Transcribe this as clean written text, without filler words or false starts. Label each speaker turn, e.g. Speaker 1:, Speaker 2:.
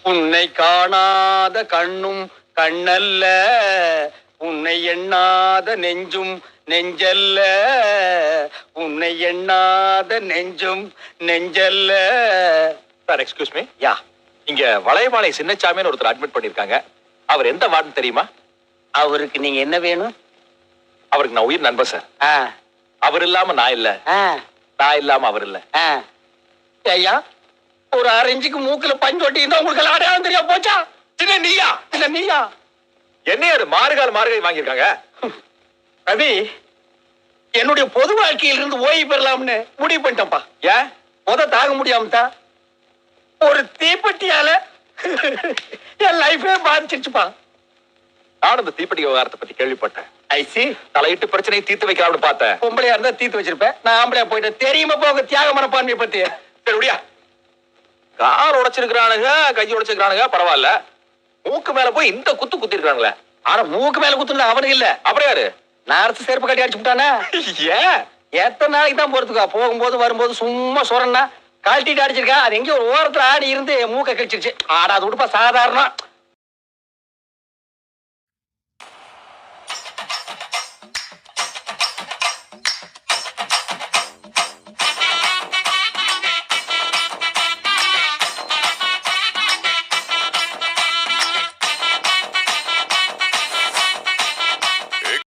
Speaker 1: உன்னை காணாத கண்ணும் கண்ணல்ல, உன்னை எண்ணாத நெஞ்சும் நெஞ்சல்ல, உன்னை எண்ணாத நெஞ்சும் நெஞ்சல்ல.
Speaker 2: Sir excuse me.
Speaker 1: யா,
Speaker 2: இங்க வளையபாளை சின்னச்சாமின்னு ஒருத்தர் அட்மிட் பண்ணிருக்காங்க. அவர் எந்த வார்டுன்னு தெரியுமா?
Speaker 1: அவருக்கு நீங்க என்ன வேணும்?
Speaker 2: அவருக்கு நான் உயிர் நண்பர் சார். அவர் இல்லாம நான் இல்ல, நான் இல்லாம அவர் இல்ல.
Speaker 1: ஐயா, ஒரு 6 இன்ச்சுக்கு மூக்குல பஞ்சு ஒட்டி இருந்தா உங்களுக்கு அடையாளம் தெரியாம போச்சா?
Speaker 2: சின்ன நீயா?
Speaker 1: இல்ல நீயா?
Speaker 2: என்ன அது மாறுகால் மாறுகை வாங்கியிருக்காங்க?
Speaker 1: ரவி, என்னுடைய பொது வாழ்க்கையில இருந்து ஓய்வு பெறலாம்னு முடிவு பண்ணிட்டேன்ப்பா.
Speaker 2: ஏன்?
Speaker 1: தாங்க முடியாம ஒரு தீப்பெட்டியால என் லைஃபே பாதிச்சிருச்சுப்பா.
Speaker 2: நானும் இந்த தீப்பெட்டி விவகாரத்தை பத்தி கேள்விப்பட்டேன்.
Speaker 1: ஐசி
Speaker 2: தலையிட்டு பிரச்சனையை தீர்த்து வைக்கலாம்னு பார்த்தேன்.
Speaker 1: பொம்பளையா இருந்தா தீர்த்து வச்சிருப்பேன். நான் ஆம்பளையா போயிட்டேன். தெரியுமா போங்க தியாக மனப்பான்மையை பத்தி.
Speaker 2: சரி விடியா, கால் உடைச்சிருக்கிறானுங்க, கை உடைச்சிருக்கிறானுங்க, பரவாயில்ல. மூக்கு மேல போய் இந்த குத்து குத்தி இருக்கானுங்களே.
Speaker 1: ஆனா மூக்கு மேல குத்துனா அவனுக்கு இல்ல.
Speaker 2: அப்புறம் யாரு?
Speaker 1: நான் அரசு செருப்பு கட்டி அடிச்சு விட்டானே.
Speaker 2: ஏன்?
Speaker 1: எத்தனை நாளைக்கு தான் போறதுக்கா? போகும்போது வரும்போது சும்மா சொரன்னா கழட்டிட்டு அடிச்சிருக்கேன். அது எங்கேயோ ஒரு ஓரத்துல ஆடி இருந்து மூக்க கழிச்சிருச்சு. ஆடாது விடுப்பா, சாதாரணம்.